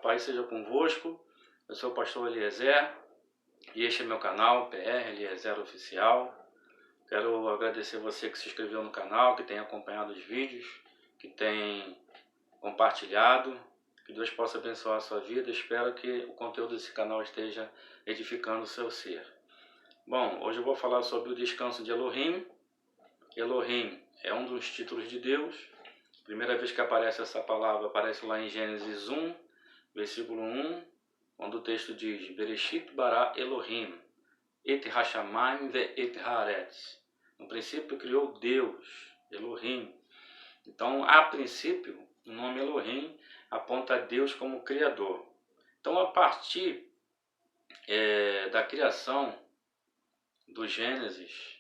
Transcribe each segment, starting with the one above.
paz seja convosco. Eu sou o pastor Eliezer e este é meu canal, PR Eliezer Oficial. Quero agradecer você que se inscreveu no canal, que tem acompanhado os vídeos, que tem compartilhado. Que Deus possa abençoar a sua vida. Espero que o conteúdo desse canal esteja edificando o seu ser. Bom, hoje eu vou falar sobre o descanso de Elohim. Elohim é um dos títulos de Deus. Primeira vez que aparece essa palavra, aparece lá em Gênesis 1, versículo 1, quando o texto diz: Bereshit bara Elohim, et hashamayim ve et haaretz. No princípio criou Deus, Elohim. Então, a princípio, o nome Elohim aponta a Deus como Criador. Então, a partir da criação do Gênesis,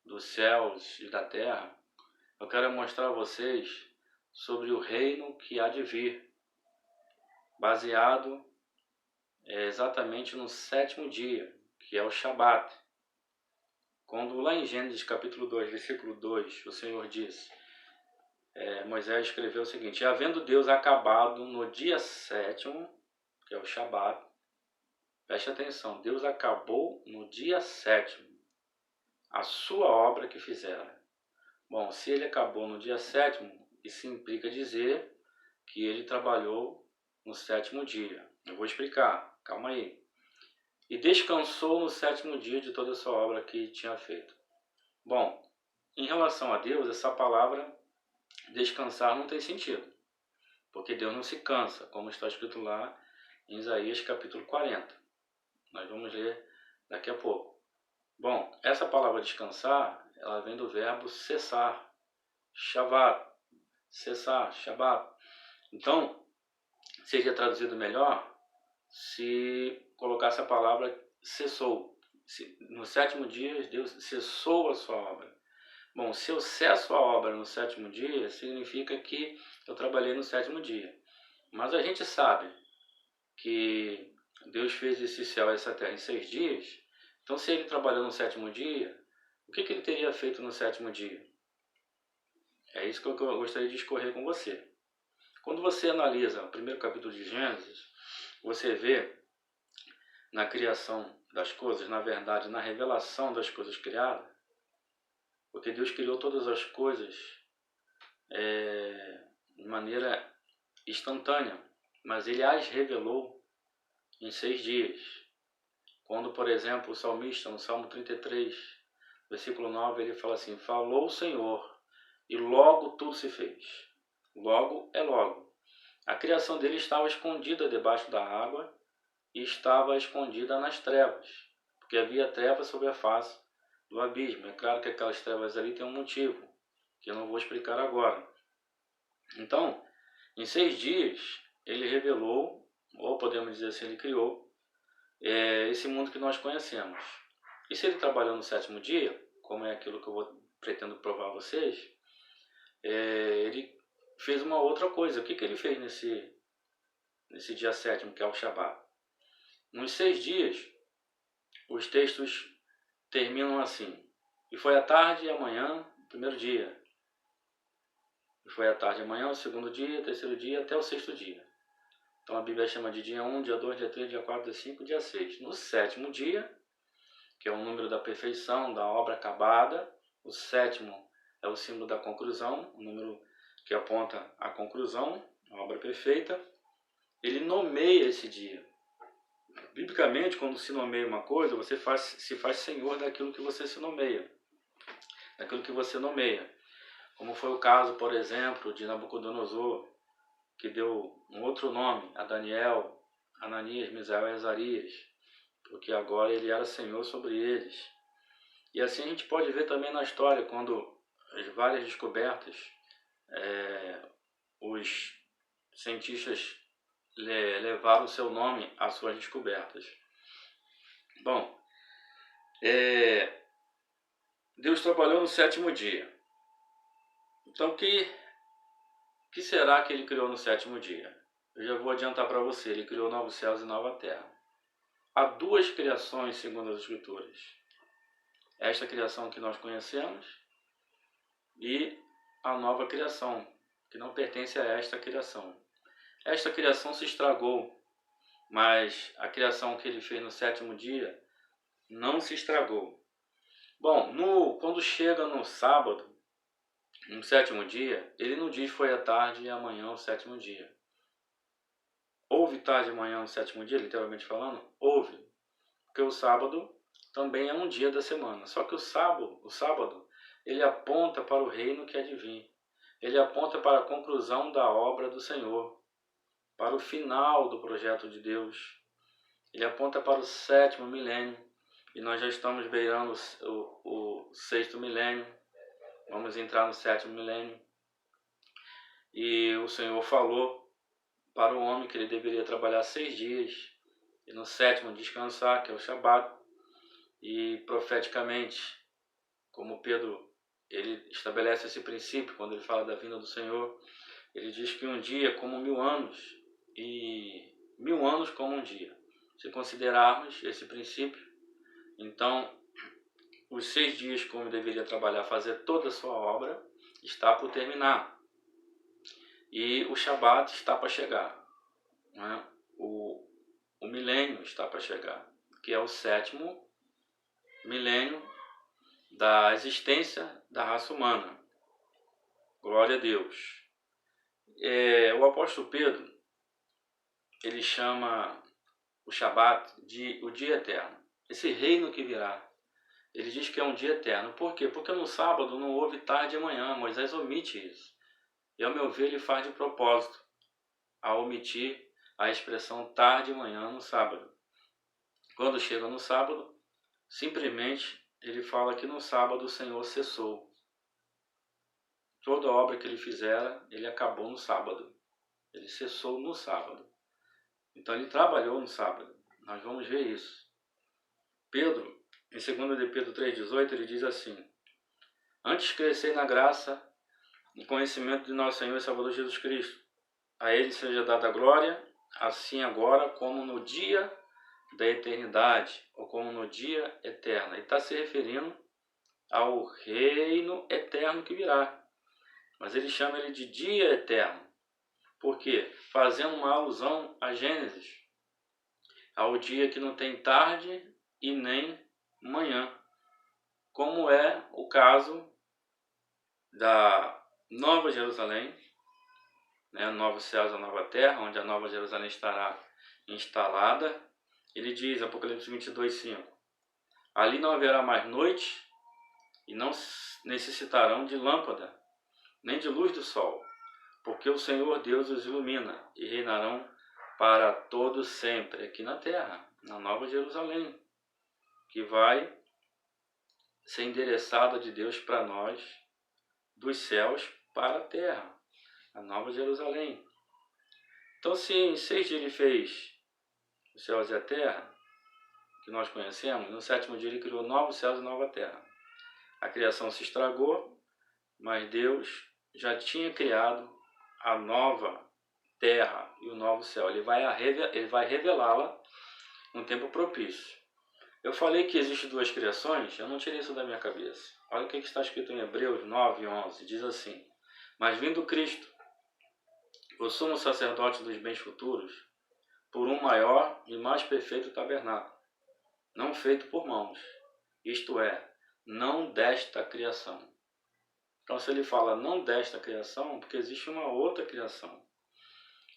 dos céus e da terra, eu quero mostrar a vocês sobre o reino que há de vir, baseado exatamente no sétimo dia, que é o Shabat. Quando lá em Gênesis capítulo 2, versículo 2, o Senhor diz, Moisés escreveu o seguinte: havendo Deus acabado no dia sétimo, que é o Shabat, preste atenção, Deus acabou no dia sétimo a sua obra que fizera. Bom, se ele acabou no dia sétimo, isso implica dizer que ele trabalhou no sétimo dia. Eu vou explicar, calma aí. E descansou no sétimo dia de toda a sua obra que tinha feito. Bom, em relação a Deus, essa palavra descansar não tem sentido, porque Deus não se cansa, como está escrito lá em Isaías capítulo 40. Nós vamos ler daqui a pouco. Bom, essa palavra descansar, ela vem do verbo cessar, shavat, cessar, shabat. Então, seria traduzido melhor se colocasse a palavra cessou. No sétimo dia, Deus cessou a sua obra. Bom, se eu cesso a obra no sétimo dia, significa que eu trabalhei no sétimo dia. Mas a gente sabe que Deus fez esse céu e essa terra em 6 dias. Então, se ele trabalhou no sétimo dia, o que ele teria feito no sétimo dia? É isso que eu gostaria de discorrer com você. Quando você analisa o primeiro capítulo de Gênesis, você vê na criação das coisas, na verdade, na revelação das coisas criadas, porque Deus criou todas as coisas de maneira instantânea, mas Ele as revelou em 6 dias. Quando, por exemplo, o salmista, no Salmo 33, versículo 9, ele fala assim: falou o Senhor, e logo tudo se fez. Logo é logo. A criação dele estava escondida debaixo da água e estava escondida nas trevas, porque havia trevas sobre a face do abismo. É claro que aquelas trevas ali têm um motivo, que eu não vou explicar agora. Então, em 6 dias, ele revelou, ou podemos dizer assim, ele criou, esse mundo que nós conhecemos. E se ele trabalhou no sétimo dia, como é aquilo que eu pretendo provar a vocês, ele fez uma outra coisa. O que ele fez nesse dia sétimo, que é o Shabat? Nos 6 dias, os textos terminam assim: e foi a tarde e a manhã, o primeiro dia. E foi a tarde e a manhã, o segundo dia, o terceiro dia, até o sexto dia. Então a Bíblia chama de dia 1, dia 2, dia 3, dia 4, dia 5, dia 6. No sétimo dia, que é o número da perfeição, da obra acabada, o sétimo é o símbolo da conclusão, o número que aponta a conclusão, a obra perfeita. Ele nomeia esse dia. Biblicamente, quando se nomeia uma coisa, você se faz senhor daquilo que você se nomeia. Daquilo que você nomeia. Como foi o caso, por exemplo, de Nabucodonosor, que deu um outro nome a Daniel, Ananias, Misael e Azarias, porque agora ele era senhor sobre eles. E assim a gente pode ver também na história, quando as várias descobertas, os cientistas levaram o seu nome às suas descobertas. Bom, Deus trabalhou no sétimo dia. Então, o que será que ele criou no sétimo dia? Eu já vou adiantar para você, ele criou novos céus e nova terra. Há 2 criações segundo as Escrituras. Esta criação que nós conhecemos e a nova criação, que não pertence a esta criação. Esta criação se estragou mas a criação que ele fez no sétimo dia não se estragou. Bom, quando chega no sábado, no sétimo dia, ele não diz foi a tarde e amanhã o sétimo dia. Houve tarde e amanhã no sétimo dia, literalmente falando? Houve. Porque o sábado também é um dia da semana. Só que o sábado, ele aponta para o reino que há de vir. Ele aponta para a conclusão da obra do Senhor, para o final do projeto de Deus. Ele aponta para o sétimo milênio. E nós já estamos beirando o sexto milênio. Vamos entrar no sétimo milênio. E o Senhor falou para o homem que ele deveria trabalhar 6 dias e no sétimo descansar, que é o Shabat. E profeticamente, como Pedro ele estabelece esse princípio quando ele fala da vinda do Senhor, ele diz que um dia é como 1000 anos e 1000 anos como um dia. Se considerarmos esse princípio, então os 6 dias como deveria trabalhar, fazer toda a sua obra, está por terminar. E o Shabat está para chegar, né? O milênio está para chegar, que é o sétimo milênio da existência da raça humana. Glória a Deus. O apóstolo Pedro, ele chama o Shabat de o dia eterno. Esse reino que virá. Ele diz que é um dia eterno. Por quê? Porque no sábado não houve tarde e amanhã. Moisés omite isso. E ao meu ver, ele faz de propósito a omitir a expressão tarde e manhã no sábado. Quando chega no sábado, simplesmente ele fala que no sábado o Senhor cessou. Toda a obra que ele fizera, ele acabou no sábado. Ele cessou no sábado. Então ele trabalhou no sábado. Nós vamos ver isso. Pedro, em 2 de Pedro 3,18, ele diz assim: antes crescei na graça e conhecimento de nosso Senhor e Salvador Jesus Cristo. A ele seja dada a glória, assim agora como no dia da eternidade, ou como no dia eterno. Ele está se referindo ao reino eterno que virá. Mas ele chama ele de dia eterno. Por quê? Fazendo uma alusão a Gênesis, ao dia que não tem tarde e nem manhã, como é o caso da Nova Jerusalém, né, Novos Céus e a Nova Terra, onde a Nova Jerusalém estará instalada. Ele diz, Apocalipse 22:5, ali não haverá mais noite e não necessitarão de lâmpada, nem de luz do sol, porque o Senhor Deus os ilumina e reinarão para todo sempre aqui na terra, na Nova Jerusalém, que vai ser endereçada de Deus para nós, dos céus para a terra, a Nova Jerusalém. Então, se em 6 dias ele fez os céus e a terra, que nós conhecemos, no sétimo dia ele criou novos céus e nova terra. A criação se estragou, mas Deus já tinha criado a nova terra e o novo céu. Ele vai revelá-la num tempo propício. Eu falei que existem 2 criações, eu não tirei isso da minha cabeça. Olha o que está escrito em Hebreus 9:11, diz assim: mas vindo Cristo, o sumo sacerdote dos bens futuros, por um maior e mais perfeito tabernáculo, não feito por mãos, isto é, não desta criação. Então, se ele fala não desta criação, porque existe uma outra criação.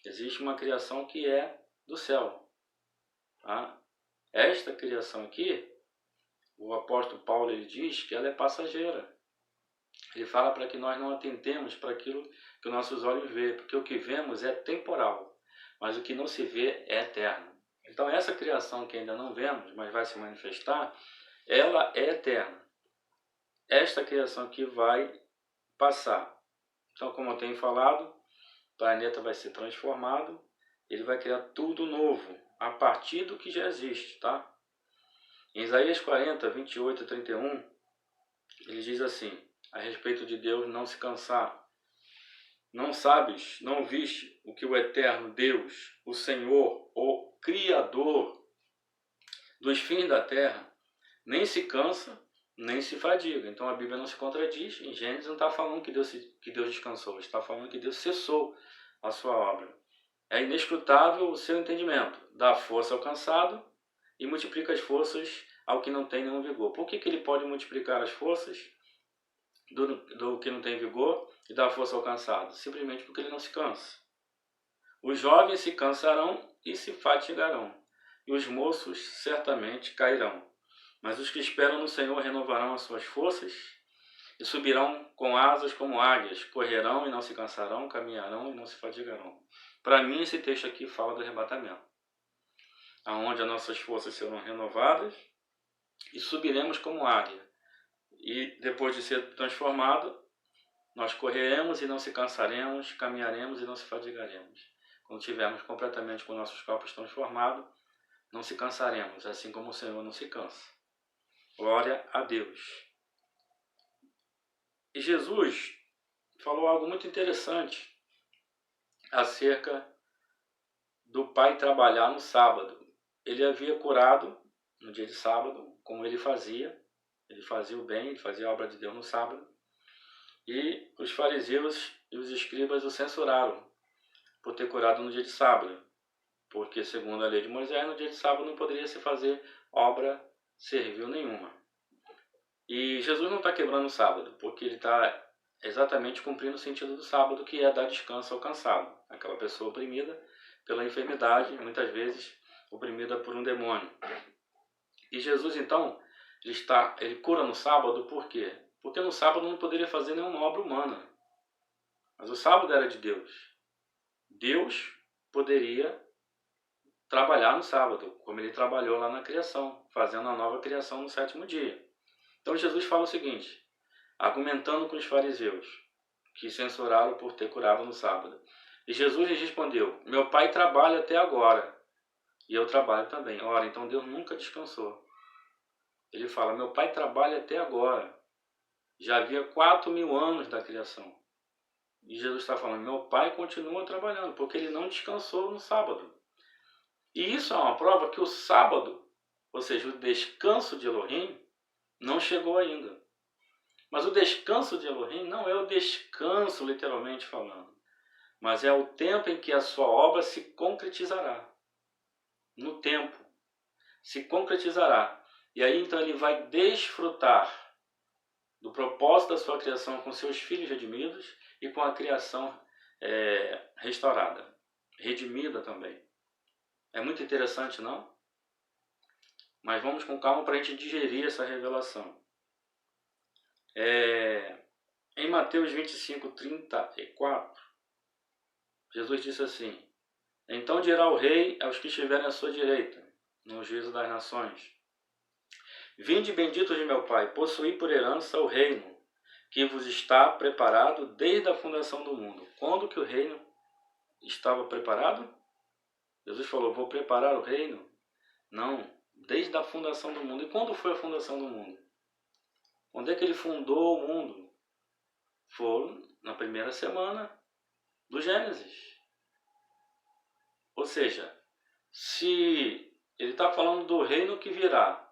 Existe uma criação que é do céu. Tá? Esta criação aqui, o apóstolo Paulo ele diz que ela é passageira. Ele fala para que nós não atentemos para aquilo que nossos olhos veem, porque o que vemos é temporal, mas o que não se vê é eterno. Então, essa criação que ainda não vemos, mas vai se manifestar, ela é eterna. Esta criação aqui vai passar. Então, como eu tenho falado, o planeta vai ser transformado, ele vai criar tudo novo, a partir do que já existe, tá? Em Isaías 40, 28 e 31, ele diz assim, a respeito de Deus não se cansar: não sabes, não viste o que o eterno Deus, o Senhor, o Criador dos fins da terra, nem se cansa, nem se fadiga. Então a Bíblia não se contradiz. Em Gênesis não está falando que Deus descansou, está falando que Deus cessou a sua obra. é inescrutável o seu entendimento, dá força ao cansado e multiplica as forças ao que não tem nenhum vigor. Por que ele pode multiplicar as forças do que não tem vigor e dar força ao cansado? Simplesmente porque ele não se cansa. Os jovens se cansarão e se fatigarão, e os moços certamente cairão. Mas os que esperam no Senhor renovarão as suas forças e subirão com asas como águias, correrão e não se cansarão, caminharão e não se fatigarão. Para mim, esse texto aqui fala do arrebatamento, aonde as nossas forças serão renovadas e subiremos como águia. E depois de ser transformado, nós correremos e não se cansaremos, caminharemos e não se fatigaremos. Quando estivermos completamente com nossos corpos transformados, não se cansaremos, assim como o Senhor não se cansa. Glória a Deus. E Jesus falou algo muito interessante acerca do Pai trabalhar no sábado. Ele havia curado no dia de sábado, como ele fazia o bem, ele fazia a obra de Deus no sábado. E os fariseus e os escribas o censuraram por ter curado no dia de sábado, porque segundo a lei de Moisés, no dia de sábado não poderia se fazer obra servil nenhuma. E Jesus não está quebrando o sábado, porque ele está exatamente cumprindo o sentido do sábado, que é dar descanso ao cansado, aquela pessoa oprimida pela enfermidade, muitas vezes oprimida por um demônio. E Jesus então, ele cura no sábado por quê? Porque no sábado não poderia fazer nenhuma obra humana, mas o sábado era de Deus. Deus poderia trabalhar no sábado, como ele trabalhou lá na criação, fazendo a nova criação no sétimo dia. Então Jesus fala o seguinte, argumentando com os fariseus, que censuraram por ter curado no sábado. E Jesus lhes respondeu, meu Pai trabalha até agora, e eu trabalho também. Ora, então Deus nunca descansou. Ele fala, meu Pai trabalha até agora. Já havia 4.000 anos da criação. E Jesus está falando, meu Pai continua trabalhando, porque ele não descansou no sábado. E isso é uma prova que o sábado, ou seja, o descanso de Elohim, não chegou ainda. Mas o descanso de Elohim não é o descanso literalmente falando, mas é o tempo em que a sua obra se concretizará. No tempo, se concretizará. E aí então ele vai desfrutar do propósito da sua criação com seus filhos redimidos e com a criação restaurada, redimida também. É muito interessante, não? Mas vamos com calma para a gente digerir essa revelação. Em Mateus 25, 34, Jesus disse assim, então dirá o rei aos que estiverem à sua direita, no juízo das nações, vinde benditos de meu Pai, possuí por herança o reino, que vos está preparado desde a fundação do mundo. Quando que o reino estava preparado? Jesus falou, vou preparar o reino? Não, desde a fundação do mundo. E quando foi a fundação do mundo? Onde é que ele fundou o mundo? Foi na primeira semana do Gênesis. Ou seja, se ele está falando do reino que virá,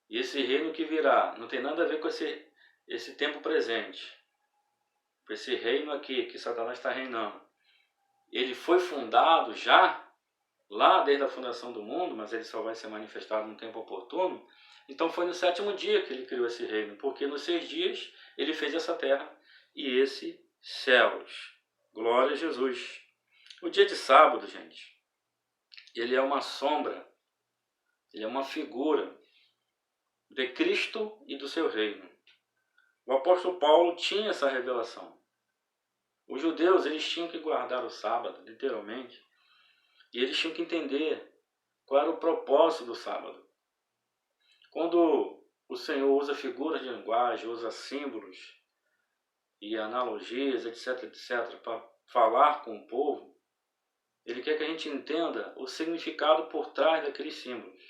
e esse reino que virá não tem nada a ver com esse tempo presente, com esse reino aqui que Satanás está reinando, ele foi fundado já, lá desde a fundação do mundo, mas ele só vai ser manifestado no tempo oportuno. Então foi no sétimo dia que ele criou esse reino, porque nos 6 dias ele fez essa terra e esses céus. Glória a Jesus. O dia de sábado, gente, ele é uma sombra, ele é uma figura de Cristo e do seu reino. O apóstolo Paulo tinha essa revelação. Os judeus, eles tinham que guardar o sábado, literalmente, e eles tinham que entender qual era o propósito do sábado. Quando o Senhor usa figuras de linguagem, usa símbolos e analogias, etc., etc., para falar com o povo, ele quer que a gente entenda o significado por trás daqueles símbolos.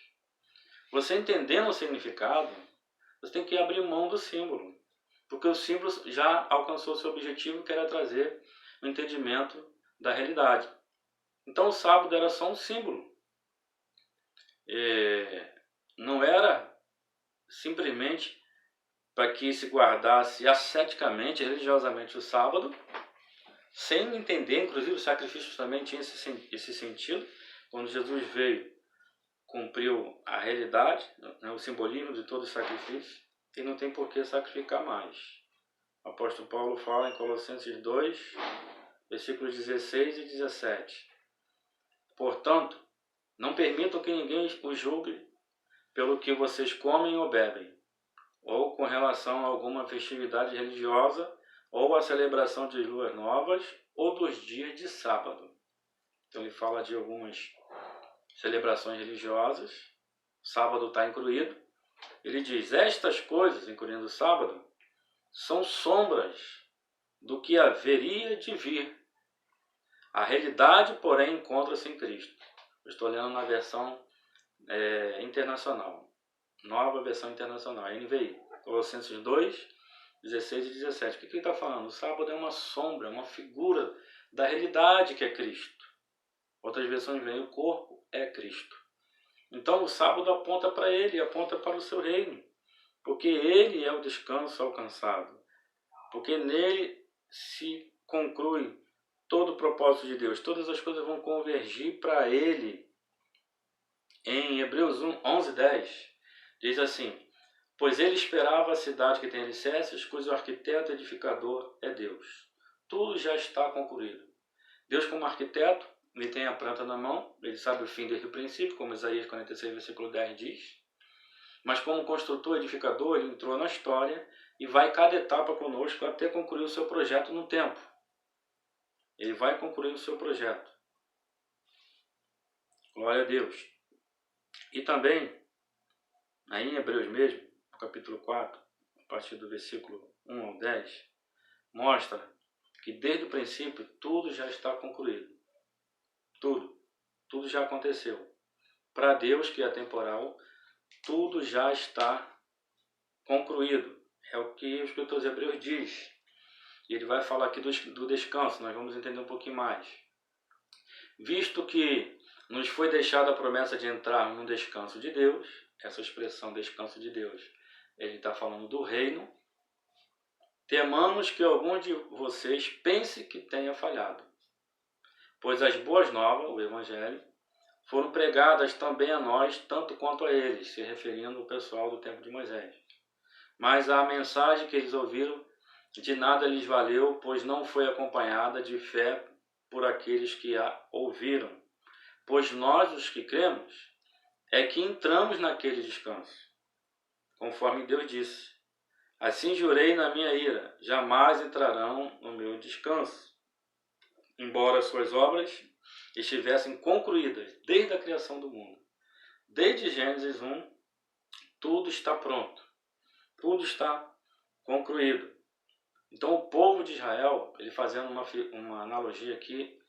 Você entendendo o significado, você tem que abrir mão do símbolo, porque o símbolo já alcançou seu objetivo, que era trazer o entendimento da realidade. Então o sábado era só um símbolo. Não era simplesmente para que se guardasse asceticamente, religiosamente o sábado, sem entender, inclusive os sacrifícios também tinham esse sentido. Quando Jesus veio, cumpriu a realidade, né, o simbolismo de todo o sacrifício, e não tem por que sacrificar mais. O apóstolo Paulo fala em Colossenses 2, versículos 16 e 17. Portanto, não permitam que ninguém os julgue pelo que vocês comem ou bebem, ou com relação a alguma festividade religiosa, ou a celebração de luas novas, ou dos dias de sábado. Então ele fala de algumas celebrações religiosas, sábado está incluído. Ele diz, estas coisas, incluindo o sábado, são sombras do que haveria de vir. A realidade, porém, encontra-se em Cristo. Eu estou lendo na versão internacional, nova versão internacional, NVI, Colossenses 2, 16 e 17. O que ele está falando? O sábado é uma sombra, uma figura da realidade que é Cristo. Outras versões veem, o corpo é Cristo. Então o sábado aponta para ele, aponta para o seu reino, porque ele é o descanso alcançado, porque nele se conclui todo o propósito de Deus, todas as coisas vão convergir para ele. Em Hebreus 11, 10, diz assim, pois ele esperava a cidade que tem alicerces, cujo arquiteto edificador é Deus. Tudo já está concluído. Deus, como arquiteto, ele tem a planta na mão, ele sabe o fim desde o princípio, como Isaías 46, versículo 10 diz. Mas como construtor, edificador, ele entrou na história e vai cada etapa conosco até concluir o seu projeto no tempo. Ele vai concluir o seu projeto. Glória a Deus. E também, aí em Hebreus mesmo, no capítulo 4, a partir do versículo 1 ao 10, mostra que desde o princípio tudo já está concluído. Tudo já aconteceu. Para Deus, que é atemporal, tudo já está concluído. É o que o escritor dos Hebreus diz. E ele vai falar aqui do descanso, nós vamos entender um pouquinho mais. Visto que nos foi deixada a promessa de entrar no descanso de Deus, essa expressão descanso de Deus, ele está falando do reino, temamos que algum de vocês pense que tenha falhado. Pois as boas novas, o Evangelho, foram pregadas também a nós, tanto quanto a eles, se referindo ao pessoal do tempo de Moisés. Mas a mensagem que eles ouviram de nada lhes valeu, pois não foi acompanhada de fé por aqueles que a ouviram. Pois nós, os que cremos, é que entramos naquele descanso, conforme Deus disse. Assim jurei na minha ira, jamais entrarão no meu descanso. Embora suas obras estivessem concluídas desde a criação do mundo. Desde Gênesis 1, tudo está pronto. Tudo está concluído. Então o povo de Israel, ele fazendo uma analogia aqui,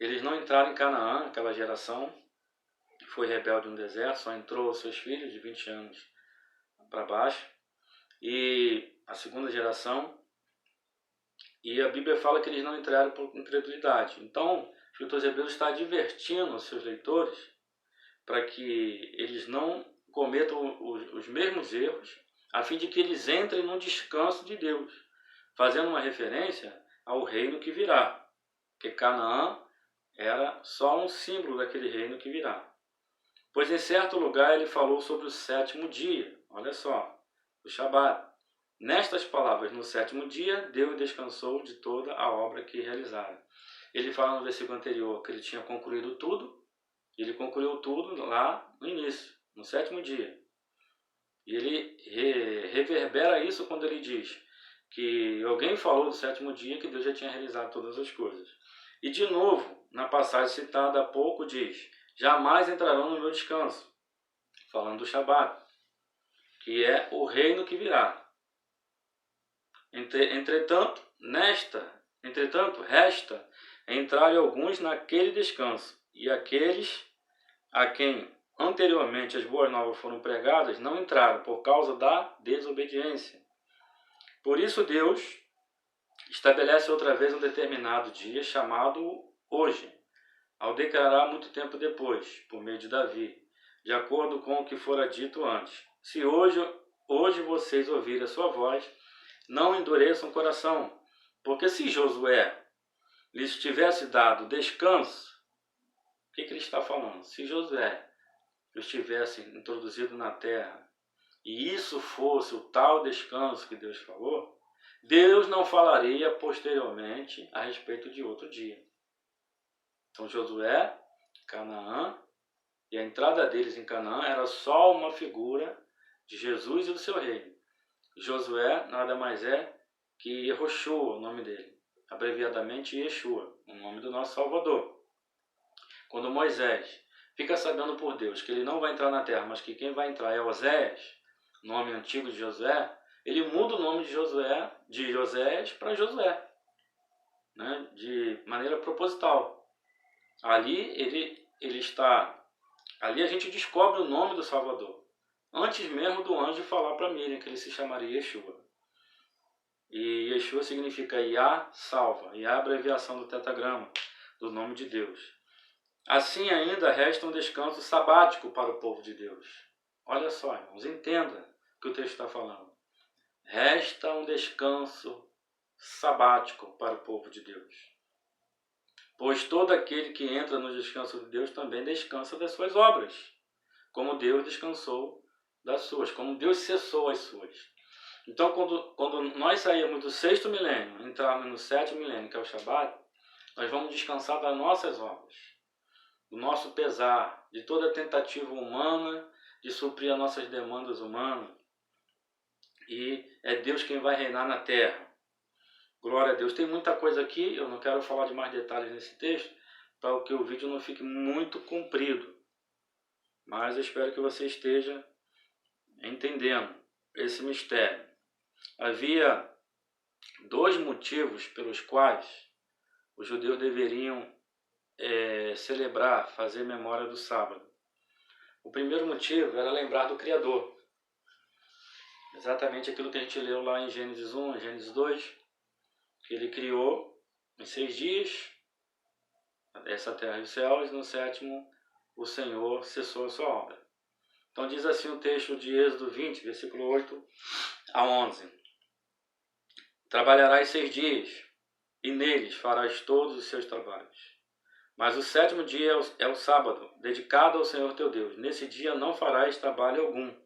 eles não entraram em Canaã, aquela geração que foi rebelde no deserto, só entrou seus filhos de 20 anos para baixo, e a segunda geração, e a Bíblia fala que eles não entraram por incredulidade. Então, o escritor de Hebreus está advertindo os seus leitores para que eles não cometam os mesmos erros, a fim de que eles entrem no descanso de Deus, fazendo uma referência ao reino que virá, porque Canaã era só um símbolo daquele reino que virá. Pois em certo lugar ele falou sobre o sétimo dia, olha só, o Shabat. Nestas palavras, no sétimo dia, Deus descansou de toda a obra que realizara. Ele fala no versículo anterior que ele tinha concluído tudo, e ele concluiu tudo lá no início, no sétimo dia. E ele reverbera isso quando ele diz que alguém falou no sétimo dia que Deus já tinha realizado todas as coisas. E de novo, na passagem citada há pouco, diz, jamais entrarão no meu descanso, falando do Shabat, que é o reino que virá. Entretanto, resta entrar alguns naquele descanso, e aqueles a quem anteriormente as boas novas foram pregadas não entraram por causa da desobediência. Por isso Deus estabelece outra vez um determinado dia chamado hoje, ao declarar muito tempo depois, por meio de Davi, de acordo com o que fora dito antes. Se hoje vocês ouvirem a sua voz, não endureçam o coração, porque se Josué lhes tivesse dado descanso, o que ele está falando? Se Josué os tivesse introduzido na terra e isso fosse o tal descanso que Deus falou, Deus não falaria posteriormente a respeito de outro dia. Então Josué, Canaã, e a entrada deles em Canaã era só uma figura de Jesus e do seu reino. Josué nada mais é que Yehoshua, o nome dele, abreviadamente Yeshua, o nome do nosso Salvador. Quando Moisés fica sabendo por Deus que ele não vai entrar na terra, mas que quem vai entrar é Oséias, nome antigo de Josué, ele muda o nome de Josué, de Oséias para Josué, né, de maneira proposital. Ali ali a gente descobre o nome do Salvador, antes mesmo do anjo falar para Miriam que ele se chamaria Yeshua. E Yeshua significa Yah salva, Yah é a abreviação do tetragrama, do nome de Deus. Assim ainda resta um descanso sabático para o povo de Deus. Olha só, irmãos, entenda o que o texto está falando. Resta um descanso sabático para o povo de Deus. Pois todo aquele que entra no descanso de Deus também descansa das suas obras, como Deus descansou das suas, como Deus cessou as suas. Então, quando nós sairmos do 6º milênio, entrarmos no 7º milênio, que é o Shabat, nós vamos descansar das nossas obras, do nosso pesar, de toda tentativa humana de suprir as nossas demandas humanas. E é Deus quem vai reinar na terra. Glória a Deus. Tem muita coisa aqui, eu não quero falar de mais detalhes nesse texto, para que o vídeo não fique muito comprido. Mas eu espero que você esteja entendendo esse mistério. Havia 2 motivos pelos quais os judeus deveriam celebrar, fazer memória do sábado. O primeiro motivo era lembrar do Criador. Exatamente aquilo que a gente leu lá em Gênesis 1, Gênesis 2, que ele criou em 6 dias essa terra e os céus, e no 7º o Senhor cessou a sua obra. Então diz assim o texto de Êxodo 20, versículo 8 a 11. Trabalharás 6 dias, e neles farás todos os seus trabalhos. Mas o 7º dia é o sábado, dedicado ao Senhor teu Deus. Nesse dia não farás trabalho algum.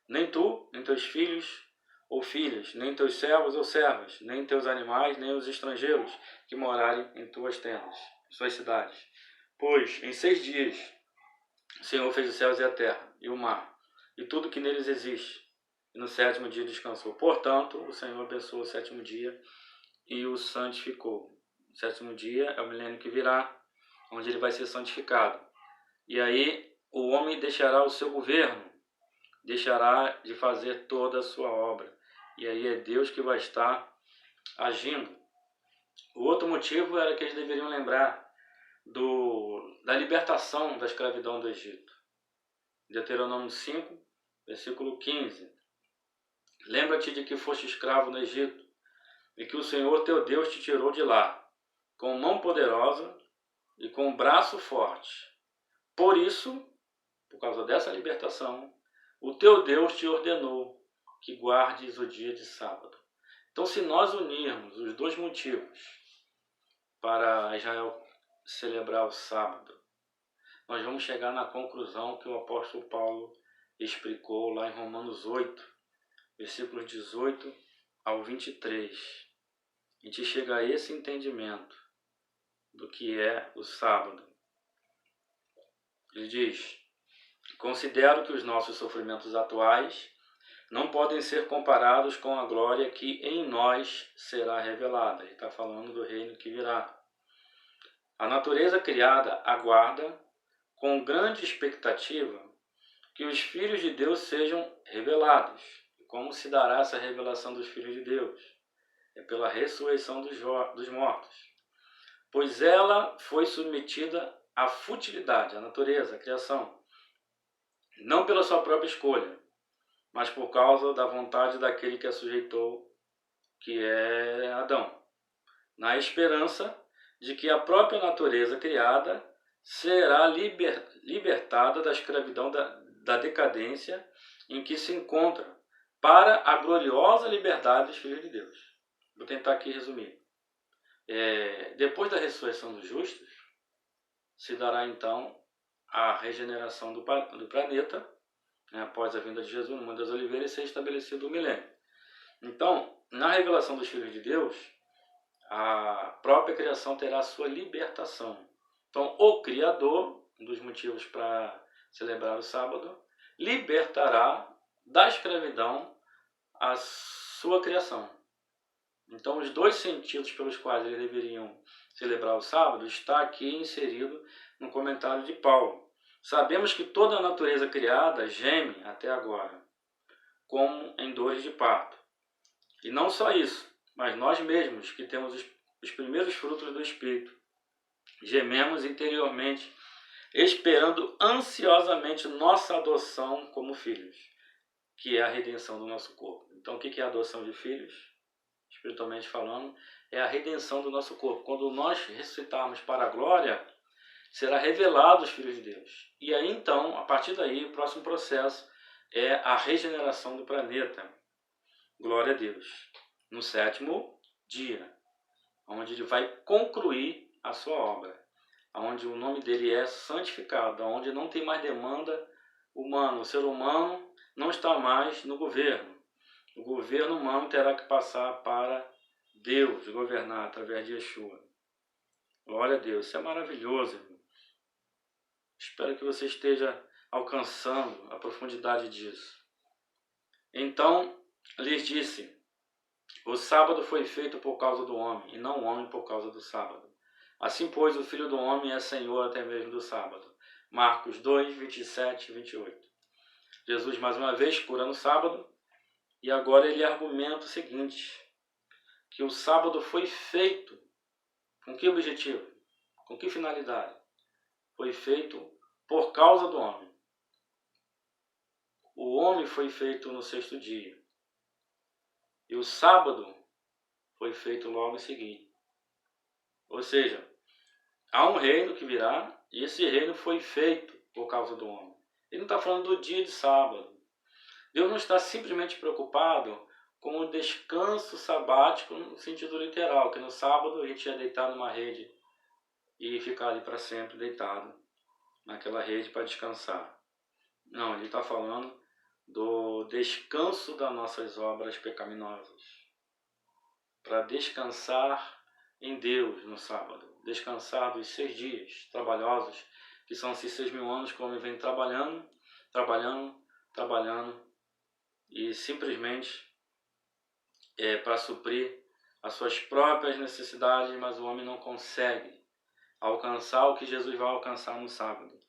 Nem tu, nem teus filhos ou filhas, nem teus servos ou servas, nem teus animais, nem os estrangeiros que morarem em tuas tendas, em suas cidades. Pois em 6 dias o Senhor fez os céus e a terra, e o mar, e tudo que neles existe. E no 7º dia descansou. Portanto, o Senhor abençoou o 7º dia e o santificou. O 7º dia é o milênio que virá, onde ele vai ser santificado. E aí o homem deixará o seu governo, deixará de fazer toda a sua obra. E aí é Deus que vai estar agindo. O outro motivo era que eles deveriam lembrar da libertação da escravidão do Egito. Deuteronômio 5, versículo 15. Lembra-te de que foste escravo no Egito, e que o Senhor teu Deus te tirou de lá, com mão poderosa e com braço forte. Por isso, por causa dessa libertação, o teu Deus te ordenou que guardes o dia de sábado. Então, se nós unirmos os 2 motivos para Israel celebrar o sábado, nós vamos chegar na conclusão que o apóstolo Paulo explicou lá em Romanos 8, versículos 18 ao 23. A gente chega a esse entendimento do que é o sábado. Ele diz: considero que os nossos sofrimentos atuais não podem ser comparados com a glória que em nós será revelada. Ele está falando do reino que virá. A natureza criada aguarda com grande expectativa que os filhos de Deus sejam revelados. Como se dará essa revelação dos filhos de Deus? É pela ressurreição dos mortos. Pois ela foi submetida à futilidade, a natureza, a criação, não pela sua própria escolha, mas por causa da vontade daquele que a sujeitou, que é Adão, na esperança de que a própria natureza criada será libertada da escravidão da decadência em que se encontra, para a gloriosa liberdade dos filhos de Deus. Vou tentar aqui resumir. Depois da ressurreição dos justos, se dará então a regeneração do planeta, né, após a vinda de Jesus no Monte das Oliveiras, e ser estabelecido o milênio. Então, na revelação dos filhos de Deus, a própria criação terá a sua libertação. Então, o Criador, um dos motivos para celebrar o sábado, libertará da escravidão a sua criação. Então, os dois sentidos pelos quais eles deveriam celebrar o sábado está aqui inserido no comentário de Paulo. Sabemos que toda a natureza criada geme até agora, como em dores de parto. E não só isso, mas nós mesmos, que temos os primeiros frutos do Espírito, gememos interiormente, esperando ansiosamente nossa adoção como filhos, que é a redenção do nosso corpo. Então, o que é a adoção de filhos? Espiritualmente falando, é a redenção do nosso corpo. Quando nós ressuscitarmos para a glória, será revelado os filhos de Deus. E aí, então, a partir daí, o próximo processo é a regeneração do planeta. Glória a Deus. No 7º dia, onde ele vai concluir a sua obra, onde o nome dele é santificado, onde não tem mais demanda humana. O ser humano não está mais no governo. O governo humano terá que passar para Deus governar através de Yeshua. Glória a Deus. Isso é maravilhoso, irmão. Espero que você esteja alcançando a profundidade disso. Então, lhes disse: o sábado foi feito por causa do homem, e não o homem por causa do sábado. Assim, pois, o Filho do Homem é Senhor até mesmo do sábado. Marcos 2, 27 e 28. Jesus, mais uma vez, cura no sábado, e agora ele argumenta o seguinte, que o sábado foi feito com que objetivo? Com que finalidade? Foi feito por causa do homem. O homem foi feito no 6º dia. E o sábado foi feito logo em seguida. Ou seja, há um reino que virá, e esse reino foi feito por causa do homem. Ele não está falando do dia de sábado. Deus não está simplesmente preocupado com o descanso sabático no sentido literal, que no sábado a gente ia deitar numa rede e ficar ali para sempre deitado naquela rede para descansar. Não, ele está falando do descanso das nossas obras pecaminosas, para descansar em Deus no sábado, descansar dos 6 dias trabalhosos, que são esses 6.000 anos que o homem vem trabalhando, e simplesmente para suprir as suas próprias necessidades, mas o homem não consegue alcançar o que Jesus vai alcançar no sábado,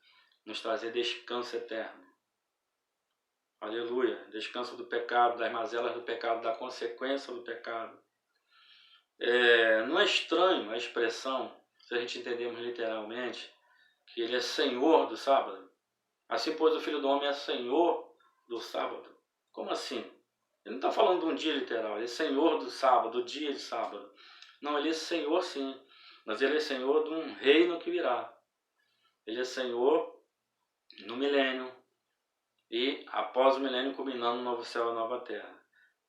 nos trazer descanso eterno. Aleluia, descanso do pecado, das mazelas do pecado, da consequência do pecado. Não é estranho a expressão, se a gente entendermos literalmente, que ele é Senhor do sábado? Assim, pois, o Filho do Homem é Senhor do sábado. Como assim? Ele não está falando de um dia literal, ele é Senhor do sábado, do dia de sábado. Não, ele é Senhor sim, mas ele é Senhor de um reino que virá. Ele é Senhor no milênio e após o milênio culminando no novo céu e nova terra.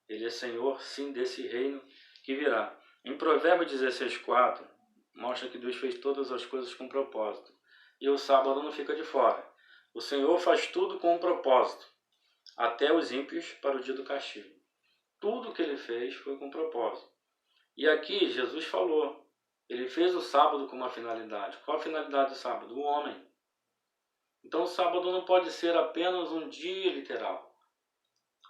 Ele é Senhor sim desse reino que virá. Em Provérbios 16:4 mostra que Deus fez todas as coisas com propósito e o sábado não fica de fora. O Senhor faz tudo com um propósito, até os ímpios para o dia do castigo. Tudo que ele fez foi com propósito. E aqui Jesus falou, ele fez o sábado com uma finalidade. Qual a finalidade do sábado? O homem. Então o sábado não pode ser apenas um dia literal,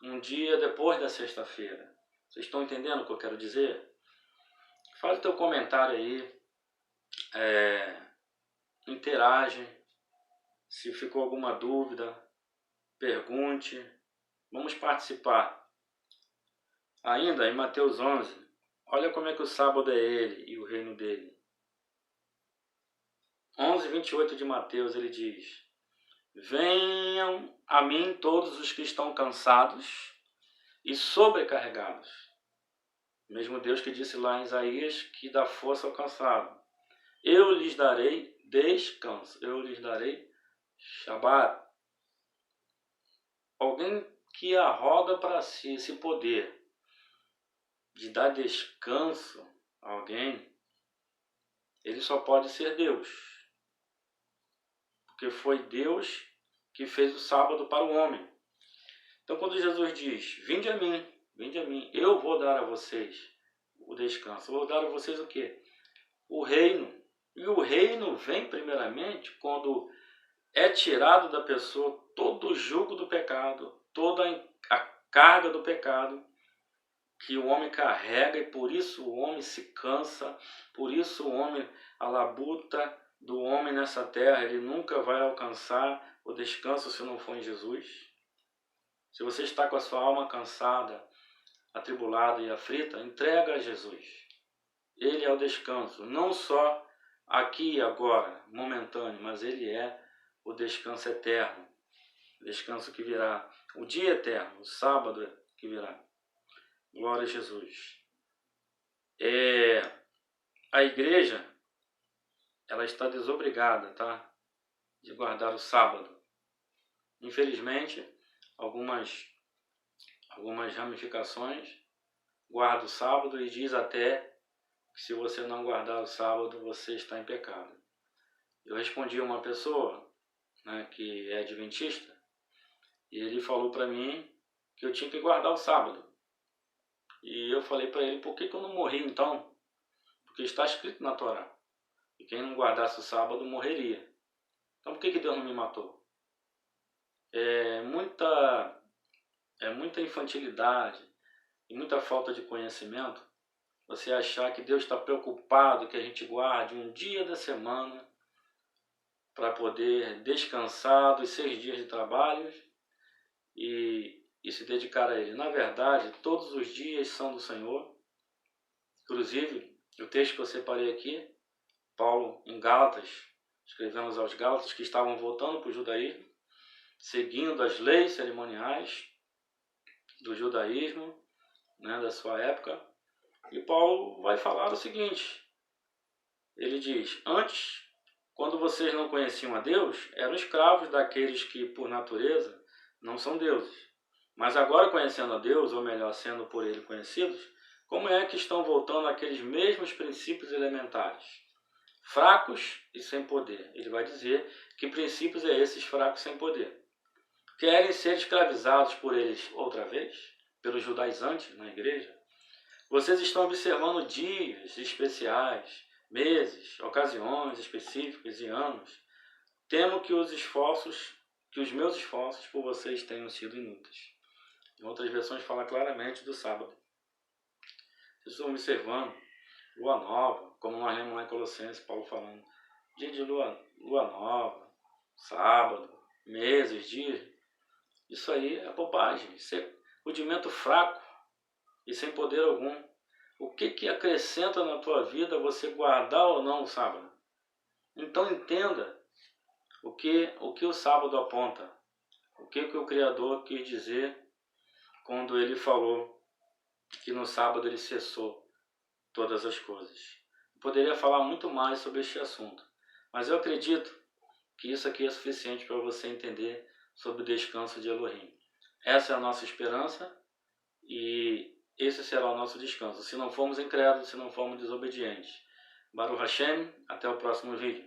um dia depois da sexta-feira. Vocês estão entendendo o que eu quero dizer? Faz o teu comentário aí, interage, se ficou alguma dúvida, pergunte, vamos participar. Ainda em Mateus 11, olha como é que o sábado é ele e o reino dele. 11:28 de Mateus, ele diz: venham a mim todos os que estão cansados e sobrecarregados. Mesmo Deus que disse lá em Isaías que dá força ao cansado. Eu lhes darei descanso, eu lhes darei Shabat. Alguém que arroga para si esse poder de dar descanso a alguém, ele só pode ser Deus. Porque foi Deus que fez o sábado para o homem. Então quando Jesus diz, vinde a mim, eu vou dar a vocês o descanso. Eu vou dar a vocês o quê? O reino. E o reino vem primeiramente quando é tirado da pessoa todo o jugo do pecado, toda a carga do pecado que o homem carrega, e por isso o homem se cansa, por isso o homem, a labuta do homem nessa terra, ele nunca vai alcançar o descanso se não for em Jesus. Se você está com a sua alma cansada, atribulada e aflita, entrega a Jesus. Ele é o descanso, não só aqui e agora, momentâneo, mas ele é o descanso eterno, o descanso que virá, o dia eterno, o sábado que virá. Glória a Jesus. A igreja, ela está desobrigada, tá? De guardar o sábado. Infelizmente, algumas ramificações guardam o sábado e diz até que se você não guardar o sábado, você está em pecado. Eu respondi a uma pessoa, né, que é adventista, e ele falou para mim que eu tinha que guardar o sábado. E eu falei para ele, por que eu não morri então? Porque está escrito na Torá. E quem não guardasse o sábado morreria. Então por que Deus não me matou? É muita infantilidade e muita falta de conhecimento você achar que Deus está preocupado que a gente guarde um dia da semana para poder descansar dos 6 dias de trabalho e se dedicar a Ele. Na verdade, todos os dias são do Senhor. Inclusive, o texto que eu separei aqui, Paulo em Gálatas, escrevendo aos Gálatas que estavam voltando para o judaísmo, seguindo as leis cerimoniais do judaísmo, né, da sua época. E Paulo vai falar o seguinte, ele diz, antes, quando vocês não conheciam a Deus, eram escravos daqueles que, por natureza, não são deuses. Mas agora, conhecendo a Deus, ou melhor, sendo por Ele conhecidos, como é que estão voltando àqueles mesmos princípios elementares? Fracos e sem poder. Ele vai dizer que princípios é esses fracos sem poder. Querem ser escravizados por eles outra vez? Pelos judaizantes na igreja? Vocês estão observando dias especiais, meses, ocasiões específicas e anos. Temo que os meus esforços por vocês tenham sido inúteis. Em outras versões fala claramente do sábado. Vocês estão observando lua nova, como nós lemos lá em Colossenses, Paulo falando. Dia de lua nova, sábado, meses, dias. Isso aí é bobagem, isso é rudimento fraco e sem poder algum. O que acrescenta na tua vida você guardar ou não o sábado? Então entenda o que o sábado aponta. O que o Criador quis dizer quando ele falou que no sábado ele cessou todas as coisas. Eu poderia falar muito mais sobre este assunto, mas eu acredito que isso aqui é suficiente para você entender sobre o descanso de Elohim. Essa é a nossa esperança e esse será o nosso descanso, se não formos incrédulos, se não formos desobedientes. Baruch Hashem, até o próximo vídeo.